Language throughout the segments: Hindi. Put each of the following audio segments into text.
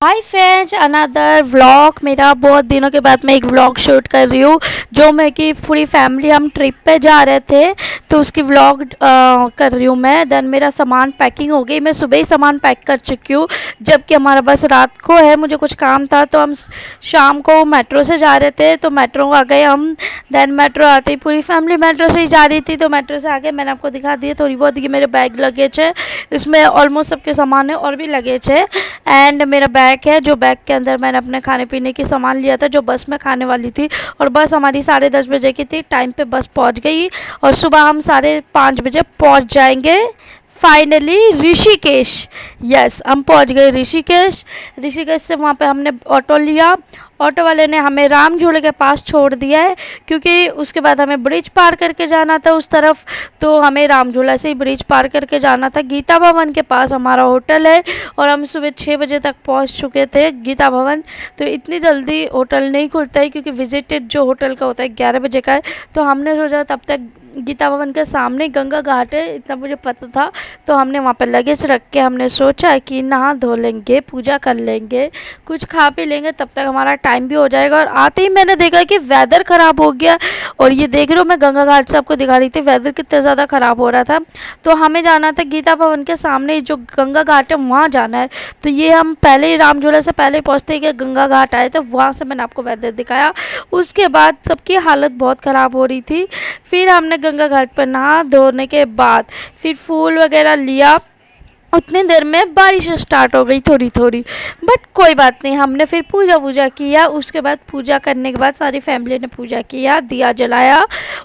Hi friends, another vlog. मेरा बहुत दिनों के बाद मैं एक व्लॉग शूट कर रही हूँ जो मैं कि पूरी फैमिली हम ट्रिप पे जा रहे थे तो उसकी व्लॉग कर रही हूँ मैं। देन मेरा सामान पैकिंग हो गई, मैं सुबह ही सामान पैक कर चुकी हूँ जबकि हमारा बस रात को है। मुझे कुछ काम था तो हम शाम को मेट्रो से जा रहे थे तो मेट्रो आ गए हम। देन मेट्रो आते ही पूरी फैमिली मेट्रो से ही जा रही थी तो मेट्रो से आके मैंने आपको दिखा दिया थोड़ी बहुत। ये मेरे बैग लगेज है, इसमें ऑलमोस्ट सबके सामान है और भी लगेज है। एंड मेरा बैग है जो बैग के अंदर मैंने अपने खाने पीने की सामान लिया था जो बस में खाने वाली थी। और बस हमारी 10:30 बजे की थी, टाइम पे बस पहुंच गई और सुबह हम 5:30 बजे पहुंच जाएंगे फाइनली ऋषिकेश। यस, हम पहुंच गए ऋषिकेश। ऋषिकेश से वहाँ पे हमने ऑटो लिया। ऑटो वाले ने हमें राम झूले के पास छोड़ दिया है क्योंकि उसके बाद हमें ब्रिज पार करके जाना था उस तरफ, तो हमें राम झूला से ही ब्रिज पार करके जाना था। गीता भवन के पास हमारा होटल है और हम सुबह 6 बजे तक पहुंच चुके थे गीता भवन। तो इतनी जल्दी होटल नहीं खुलता है क्योंकि विजिटेड जो होटल का होता है 11 बजे का है, तो हमने सोचा तब तक गीता भवन के सामने गंगा घाट है, इतना मुझे पता था। तो हमने वहाँ पर लगेज रख के हमने सोचा कि नहा धो लेंगे, पूजा कर लेंगे, कुछ खा पी लेंगे, तब तक हमारा टाइम भी हो जाएगा। और आते ही मैंने देखा कि वेदर ख़राब हो गया। और ये देख रहे हो, मैं गंगा घाट से आपको दिखा रही थी वेदर कितना ज़्यादा ख़राब हो रहा था। तो हमें जाना था गीता भवन के सामने जो गंगा घाट है वहाँ जाना है। तो ये हम पहले ही रामझूला से पहले पहुँचते ही गंगा घाट आए थे, वहाँ से मैंने आपको वेदर दिखाया। उसके बाद सबकी हालत बहुत ख़राब हो रही थी। फिर हमने गंगा घाट पर नहा धोने के बाद फिर फूल वगैरह लिया। उतनी देर में बारिश स्टार्ट हो गई थोड़ी थोड़ी, बट कोई बात नहीं। हमने फिर पूजा किया। उसके बाद पूजा करने के बाद सारी फैमिली ने पूजा किया, दिया जलाया।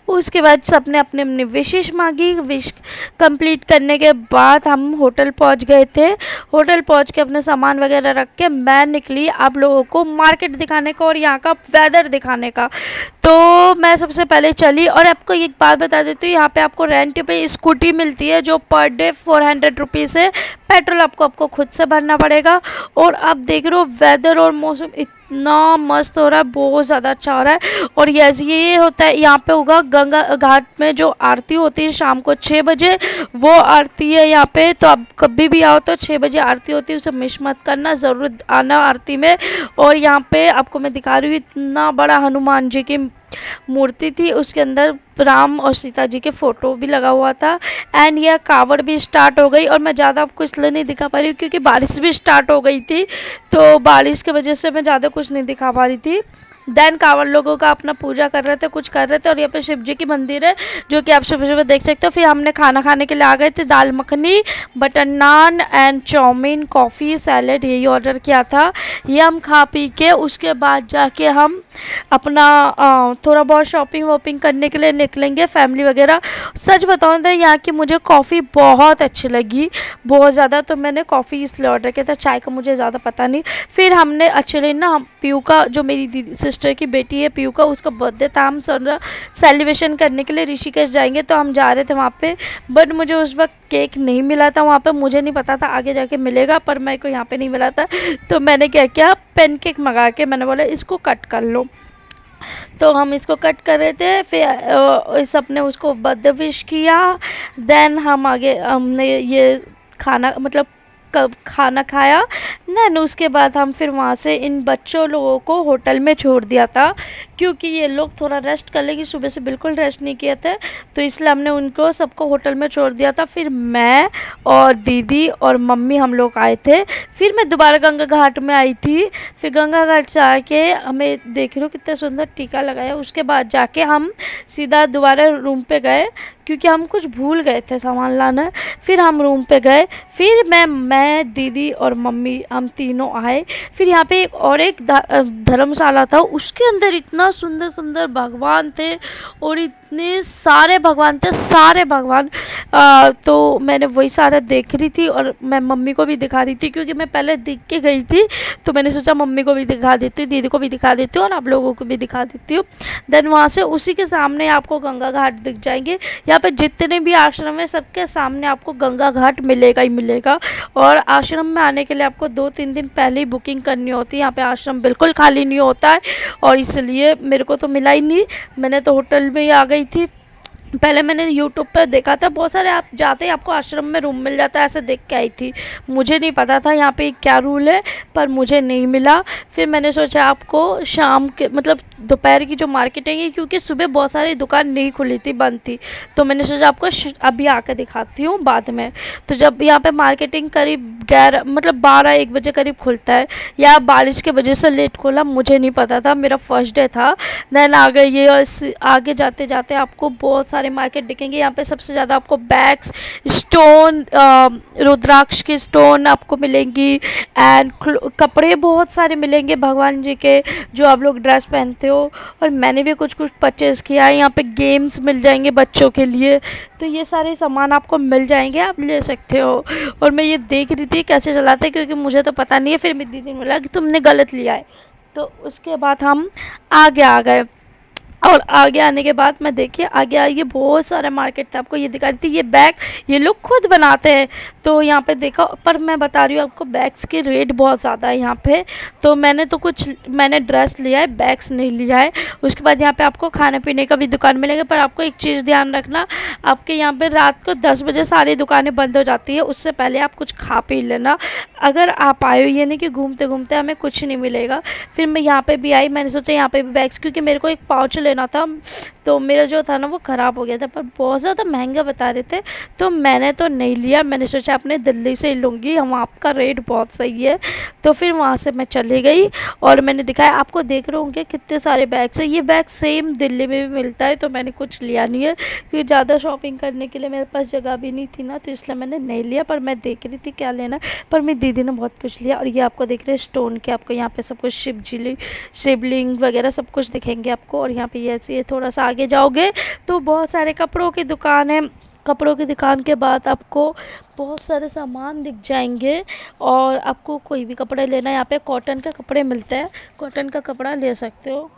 उसके बाद सबने अपने अपने विशेष मांगी। विश कंप्लीट करने के बाद हम होटल पहुंच गए थे। होटल पहुंच के अपने सामान वगैरह रख के मैं निकली आप लोगों को मार्केट दिखाने का और यहाँ का वेदर दिखाने का। तो मैं सबसे पहले चली और आपको एक बात बता देती हूँ, यहाँ पे आपको रेंट पे स्कूटी मिलती है जो पर डे 400 रुपीज़ है। पेट्रोल आपको खुद से भरना पड़ेगा। और आप देख रहे हो वेदर और मौसम इतना मस्त हो रहा है, बहुत ज़्यादा अच्छा हो रहा है। और यस, ये होता है यहाँ पे होगा गंगा घाट में जो आरती होती है शाम को 6 बजे, वो आरती है यहाँ पे। तो आप कभी भी आओ तो 6 बजे आरती होती है, उसे मिस मत करना, ज़रूर आना आरती में। और यहाँ पे आपको मैं दिखा रही हूँ इतना बड़ा हनुमान जी की मूर्ति थी, उसके अंदर राम और सीता जी के फ़ोटो भी लगा हुआ था। एंड यह कावड़ भी स्टार्ट हो गई और मैं ज़्यादा आपको इसलिए नहीं दिखा पा रही हूँ क्योंकि बारिश भी स्टार्ट हो गई थी, तो बारिश की वजह से मैं ज़्यादा कुछ नहीं दिखा पा रही थी। देन कांवड़ लोगों का अपना पूजा कर रहे थे, कुछ कर रहे थे। और यहाँ पे शिव जी की मंदिर है जो कि आप सुबह सुबह देख सकते हो। फिर हमने खाना खाने के लिए आ गए थे, dal makhani, butter naan and chow mein, coffee, salad, यही ऑर्डर किया था। ये हम खा पी के उसके बाद जाके हम अपना थोड़ा बहुत शॉपिंग वॉपिंग करने के लिए निकलेंगे फैमिली वगैरह। सच बताऊँ तो यहाँ की मुझे कॉफ़ी बहुत अच्छी लगी, बहुत ज़्यादा। तो मैंने कॉफ़ी इसलिए ऑर्डर किया था, चाय का मुझे ज़्यादा पता नहीं। फिर हमने एक्चुअली ना हम पीयू का, जो मेरी दीदी सिस्टर की बेटी है पीयू का, उसका बर्थडे था, हम सेलिब्रेशन करने के लिए ऋषिकेश जाएंगे तो हम जा रहे थे वहाँ पे। बट मुझे उस वक्त केक नहीं मिला था वहाँ पे, मुझे नहीं पता था आगे जाके मिलेगा, पर मेरे को यहाँ पे नहीं मिला था। तो मैंने क्या किया, पेनकेक मंगा के मैंने बोला इसको कट कर लो। तो हम इसको कट कर रहे थे, फिर सबने उसको बर्थडे विश किया। देन हम आगे हमने ये खाना मतलब खाना खाया। देन उसके बाद हम फिर वहाँ से इन बच्चों लोगों को होटल में छोड़ दिया था क्योंकि ये लोग थोड़ा रेस्ट कर लेंगे, सुबह से बिल्कुल रेस्ट नहीं किए थे, तो इसलिए हमने उनको सबको होटल में छोड़ दिया था। फिर मैं और दीदी और मम्मी हम लोग आए थे। फिर मैं दोबारा गंगा घाट में आई थी। फिर गंगा घाट से आके हमें देख रहे हो कितना सुंदर टीका लगाया। उसके बाद जाके हम सीधा दोबारा रूम पे गए क्योंकि हम कुछ भूल गए थे सामान लाना। फिर हम रूम पे गए। फिर मैं दीदी और मम्मी हम तीनों आए। फिर यहाँ पे एक धर्मशाला था, उसके अंदर इतना सुंदर सुंदर भगवान थे और इतने सारे भगवान थे, सारे भगवान। तो मैंने वही सारा देख रही थी और मैं मम्मी को भी दिखा रही थी क्योंकि मैं पहले दिख के गई थी, तो मैंने सोचा मम्मी को भी दिखा देती हूँ, दीदी को भी दिखा देती हूँ और आप लोगों को भी दिखा देती हूँ। देन वहाँ से उसी के सामने आपको गंगा घाट दिख जाएंगे। यहाँ पे जितने भी आश्रम है सबके सामने आपको गंगा घाट मिलेगा ही मिलेगा। और आश्रम में आने के लिए आपको 2-3 दिन पहले ही बुकिंग करनी होती है। यहाँ पे आश्रम बिल्कुल खाली नहीं होता है और इसलिए मेरे को तो मिला ही नहीं, मैंने तो होटल में ही आ गई थी। पहले मैंने यूट्यूब पर देखा था, बहुत सारे आप जाते ही आपको आश्रम में रूम मिल जाता है, ऐसे देख के आई थी। मुझे नहीं पता था यहाँ पे क्या रूल है, पर मुझे नहीं मिला। फिर मैंने सोचा आपको शाम के मतलब दोपहर की जो मार्केटिंग है, क्योंकि सुबह बहुत सारी दुकान नहीं खुली थी, बंद थी, तो मैंने सोचा आपको अभी आकर दिखाती हूँ बाद में। तो जब यहाँ पे मार्केटिंग करीब 11 मतलब 12-1 बजे करीब खुलता है, या बारिश के वजह से लेट खोला, मुझे नहीं पता था, मेरा फर्स्ट डे था। देन आगे ये और आगे जाते जाते आपको बहुत सारे मार्केट दिखेंगे। यहाँ पे सबसे ज़्यादा आपको बैग्स, स्टोन, रुद्राक्ष के स्टोन आपको मिलेंगी, एंड कपड़े बहुत सारे मिलेंगे भगवान जी के, जो आप लोग ड्रेस पहनते हो। और मैंने भी कुछ कुछ परचेज़ किया है। यहाँ पे गेम्स मिल जाएंगे बच्चों के लिए, तो ये सारे सामान आपको मिल जाएंगे, आप ले सकते हो। और मैं ये देख रही थी कैसे चलाते, क्योंकि मुझे तो पता नहीं है। फिर मेरी दीदी ने बोला कि तुमने गलत लिया है, तो उसके बाद हम आगे आ गए। और आगे आने के बाद मैं देखिए आगे आइए, बहुत सारा मार्केट था, आपको ये दिखा रही थी। ये बैग ये लोग खुद बनाते हैं, तो यहाँ पे देखा। पर मैं बता रही हूँ आपको, बैग्स के रेट बहुत ज़्यादा है यहाँ पे। तो मैंने ड्रेस लिया है, बैग्स नहीं लिया है। उसके बाद यहाँ पे आपको खाने पीने का भी दुकान मिलेगा, पर आपको एक चीज़ ध्यान रखना, आपके यहाँ पे रात को 10 बजे सारी दुकानें बंद हो जाती है, उससे पहले आप कुछ खा पी लेना। अगर आप आए हो, ये नहीं कि घूमते घूमते हमें कुछ नहीं मिलेगा। फिर मैं यहाँ पे भी आई, मैंने सोचा यहाँ पे भी बैग्स, क्योंकि मेरे को एक पाउच लेना था, तो मेरा जो था ना वो ख़राब हो गया था, पर बहुत ज़्यादा महंगा बता रहे थे, तो मैंने तो नहीं लिया। मैंने सोचा अपने दिल्ली से ही लूँगी, हम आपका रेट बहुत सही है। तो फिर वहाँ से मैं चली गई और मैंने दिखाया आपको। देख रहे होंगे कितने सारे बैग्स हैं। ये बैग सेम दिल्ली में भी मिलता है, तो मैंने कुछ लिया नहीं है, क्योंकि ज़्यादा शॉपिंग करने के लिए मेरे पास जगह भी नहीं थी ना, तो इसलिए मैंने नहीं लिया। पर मैं देख रही थी क्या लेना, पर मेरी दीदी ने बहुत कुछ लिया। और ये आपको देख रहे हैं स्टोन के, आपको यहाँ पे सब कुछ शिवलिंग वगैरह सब कुछ दिखेंगे आपको। और यहाँ पे ये ऐसे थोड़ा सा आगे जाओगे तो बहुत सारे कपड़ों की दुकान है। कपड़ों की दुकान के बाद आपको बहुत सारे सामान दिख जाएंगे, और आपको कोई भी कपड़े लेना है, यहाँ पे कॉटन के कपड़े मिलते हैं, कॉटन का कपड़ा ले सकते हो।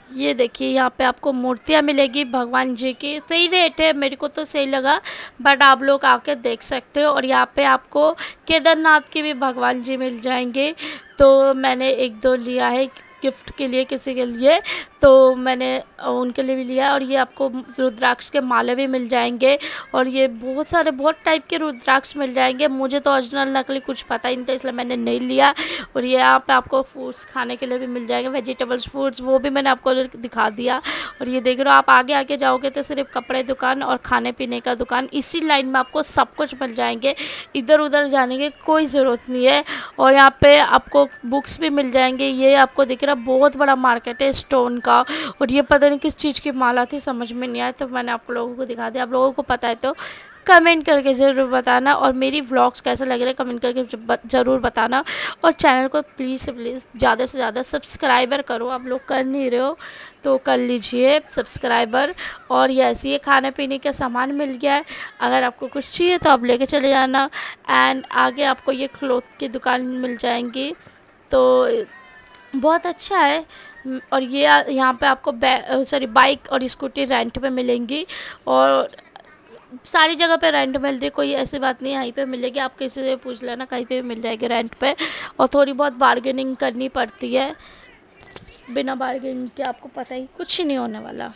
ये देखिए यहाँ पे आपको मूर्तियाँ मिलेगी भगवान जी की, सही रेट है, मेरे को तो सही लगा, बट आप लोग आके देख सकते हो। और यहाँ पे आपको केदारनाथ के भी भगवान जी मिल जाएंगे, तो मैंने 1-2 लिया है गिफ्ट के लिए किसी के लिए, तो मैंने उनके लिए भी लिया। और ये आपको रुद्राक्ष के माले भी मिल जाएंगे, और ये बहुत टाइप के रुद्राक्ष मिल जाएंगे। मुझे तो ओरिजिनल नकली कुछ पता ही नहीं था, इसलिए मैंने नहीं लिया। और ये यहाँ पे आपको फ्रूट्स खाने के लिए भी मिल जाएंगे, वेजिटेबल्स फ्रूट्स, वो भी मैंने आपको दिखा दिया। और ये देख रहे हो आप आगे आगे जाओगे तो सिर्फ कपड़े दुकान और खाने पीने का दुकान, इसी लाइन में आपको सब कुछ मिल जाएंगे, इधर उधर जाने की कोई ज़रूरत नहीं है। और यहाँ पे आपको बुक्स भी मिल जाएंगे। ये आपको दिख रहा बहुत बड़ा मार्केट है स्टोन का। और ये पता नहीं किस चीज़ की माला थी, समझ में नहीं आया, तो मैंने आप लोगों को दिखा दिया। आप लोगों को पता है तो कमेंट करके ज़रूर बताना, और मेरी व्लॉग्स कैसे लग रहे हैं कमेंट करके ज़रूर बताना। और चैनल को प्लीज़ से प्लीज़ ज़्यादा से ज़्यादा सब्सक्राइबर करो, आप लोग कर नहीं रहे हो तो कर लीजिए सब्सक्राइबर। और ये ऐसे ही खाने पीने का सामान मिल गया है, अगर आपको कुछ चाहिए तो आप लेके चले जाना। एंड आगे आपको ये क्लॉथ की दुकान मिल जाएंगी, तो बहुत अच्छा है। और ये यहाँ पे आपको बाइक और स्कूटी रेंट पे मिलेंगी, और सारी जगह पे रेंट मिल रही, कोई ऐसी बात नहीं यहीं पे मिलेगी, आप किसी से पूछ लेना, कहीं पे भी मिल जाएगी रेंट पे। और थोड़ी बहुत बार्गेनिंग करनी पड़ती है, बिना बार्गेनिंग के आपको पता ही कुछ नहीं होने वाला।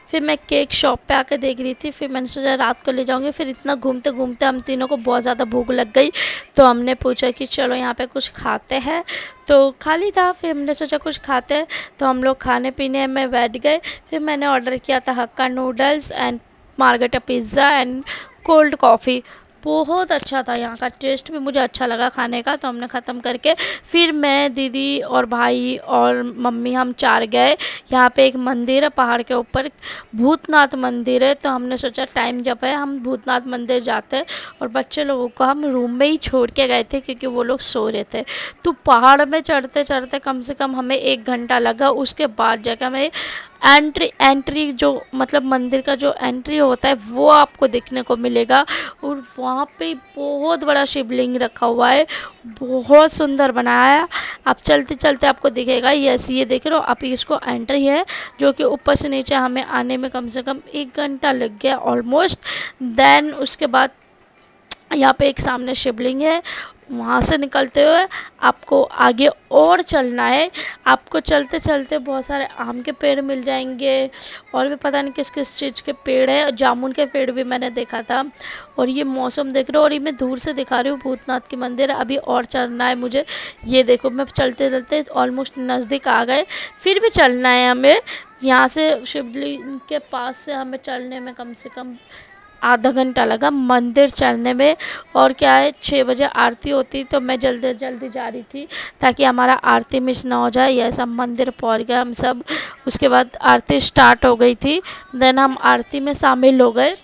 फिर मैं केक शॉप पे आकर देख रही थी, फिर मैंने सोचा रात को ले जाऊंगी। फिर इतना घूमते घूमते हम तीनों को बहुत ज़्यादा भूख लग गई, तो हमने पूछा कि चलो यहाँ पे कुछ खाते हैं, तो खाली था, फिर हमने सोचा कुछ खाते हैं, तो हम लोग खाने पीने में बैठ गए। फिर मैंने ऑर्डर किया था hakka noodles and margherita pizza and cold coffee. बहुत अच्छा था, यहाँ का टेस्ट भी मुझे अच्छा लगा खाने का। तो हमने ख़त्म करके फिर मैं, दीदी और भाई और मम्मी हम 4 गए। यहाँ पे एक मंदिर है पहाड़ के ऊपर, भूतनाथ मंदिर है। तो हमने सोचा टाइम जब है हम भूतनाथ मंदिर जाते हैं। और बच्चे लोगों को हम रूम में ही छोड़ के गए थे क्योंकि वो लोग सो रहे थे। तो पहाड़ में चढ़ते चढ़ते कम से कम हमें 1 घंटा लगा। उसके बाद जाकर हमें एंट्री जो मतलब मंदिर का जो एंट्री होता है वो आपको देखने को मिलेगा। और वहाँ पे बहुत बड़ा शिवलिंग रखा हुआ है, बहुत सुंदर बनाया है। आप चलते चलते आपको दिखेगा। यस, ये देख रहे हो आप, इसको एंट्री है जो कि ऊपर से नीचे हमें आने में कम से कम 1 घंटा लग गया ऑलमोस्ट। देन उसके बाद यहाँ पे एक सामने शिवलिंग है, वहाँ से निकलते हुए आपको आगे और चलना है। आपको चलते चलते बहुत सारे आम के पेड़ मिल जाएंगे, और भी पता नहीं किस किस चीज़ के पेड़ है, जामुन के पेड़ भी मैंने देखा था। और ये मौसम देख रहे हो, और ये मैं दूर से दिखा रही हूँ भूतनाथ की मंदिर। अभी और चलना है मुझे। ये देखो मैं चलते चलते ऑलमोस्ट नज़दीक आ गए, फिर भी चलना है हमें। यहाँ से शिवलिंग के पास से हमें चलने में कम से कम आधा घंटा लगा मंदिर चढ़ने में। और क्या है, 6 बजे आरती होती, तो मैं जल्दी जल्दी जा रही थी ताकि हमारा आरती मिस ना हो जाए। यह सब मंदिर पहुंच गए हम सब। उसके बाद आरती स्टार्ट हो गई थी। देन हम आरती में शामिल हो गए।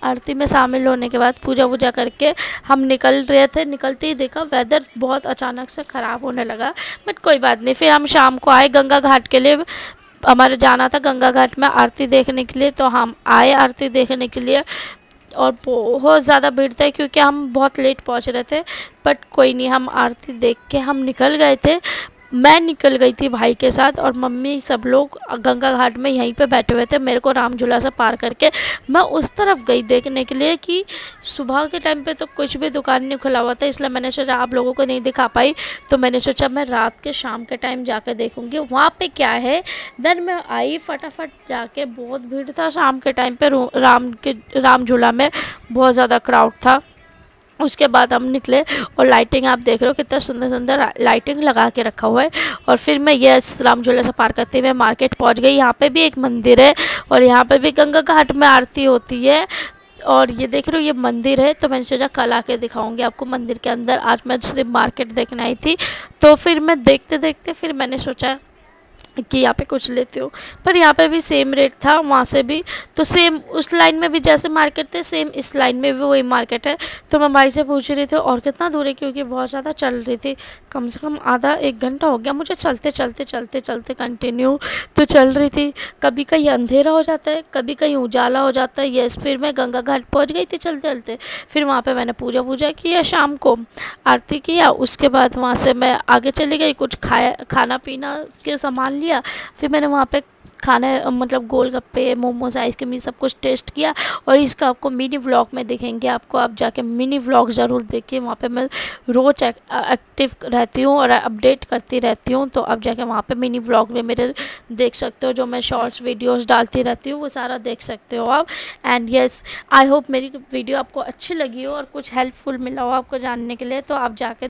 आरती में शामिल होने के बाद पूजा वूजा करके हम निकल रहे थे। निकलते ही देखा वेदर बहुत अचानक से ख़राब होने लगा, बट कोई बात नहीं। फिर हम शाम को आए गंगा घाट के लिए। हमारे जाना था गंगा घाट में आरती देखने के लिए, तो हम आए आरती देखने के लिए। और बहुत ज़्यादा भीड़ था क्योंकि हम बहुत लेट पहुंच रहे थे, बट कोई नहीं, हम आरती देख के हम निकल गए थे। मैं निकल गई थी भाई के साथ, और मम्मी सब लोग गंगा घाट में यहीं पे बैठे हुए थे। मेरे को राम झूला से पार करके मैं उस तरफ गई देखने के लिए कि सुबह के टाइम पे तो कुछ भी दुकान नहीं खुला हुआ था, इसलिए मैंने सोचा आप लोगों को नहीं दिखा पाई, तो मैंने सोचा मैं रात के शाम के टाइम जाकर देखूंगी वहाँ पे क्या है। देन मैं आई फटाफट जाके, बहुत भीड़ था शाम के टाइम पे राम झूला में, बहुत ज़्यादा क्राउड था। उसके बाद हम निकले, और लाइटिंग आप देख रहे हो कितना सुंदर सुंदर लाइटिंग लगा के रखा हुआ है। और फिर मैं यस राम झूला से पार करते हुए मार्केट पहुंच गई। यहाँ पे भी एक मंदिर है, और यहाँ पे भी गंगा घाट में आरती होती है। और ये देख रहे हो ये मंदिर है, तो मैंने सोचा कल आके दिखाऊंगी आपको मंदिर के अंदर। आज मैं सिर्फ मार्केट देखने आई थी, तो फिर मैं देखते देखते फिर मैंने सोचा कि यहाँ पे कुछ लेते हो। पर यहाँ पे भी सेम रेट था, वहाँ से भी तो सेम, उस लाइन में भी जैसे मार्केट थे सेम इस लाइन में भी वही मार्केट है। तो मैं भाई से पूछ रही थी और कितना दूर है, क्योंकि बहुत ज़्यादा चल रही थी, कम से कम आधा 1 घंटा हो गया मुझे चलते चलते चलते चलते कंटिन्यू तो चल रही थी। कभी कहीं अंधेरा हो जाता है, कभी कहीं उजाला हो जाता है। यस, फिर मैं गंगा घाट पहुँच गई थी चलते चलते। फिर वहाँ पर मैंने पूजा वूजा किया, शाम को आरती किया। उसके बाद वहाँ से मैं आगे चली गई, कुछ खाना पीना के सामान लिया। फिर मैंने वहाँ पे खाने मतलब गोलगप्पे, मोमोज, आइसक्रीम, ये सब कुछ टेस्ट किया। और इसका आपको मिनी व्लॉग में दिखेंगे, आपको आप जाके मिनी व्लॉग ज़रूर देखिए। वहाँ पे मैं रोज़ एक्टिव रहती हूँ और अपडेट करती रहती हूँ, तो आप जाके वहाँ पे मिनी व्लॉग में मेरे देख सकते हो। जो मैं शॉर्ट्स वीडियोस डालती रहती हूँ वो सारा देख सकते हो आप। एंड यस, आई होप मेरी वीडियो आपको अच्छी लगी हो और कुछ हेल्पफुल मिला हो आपको जानने के लिए, तो आप जाके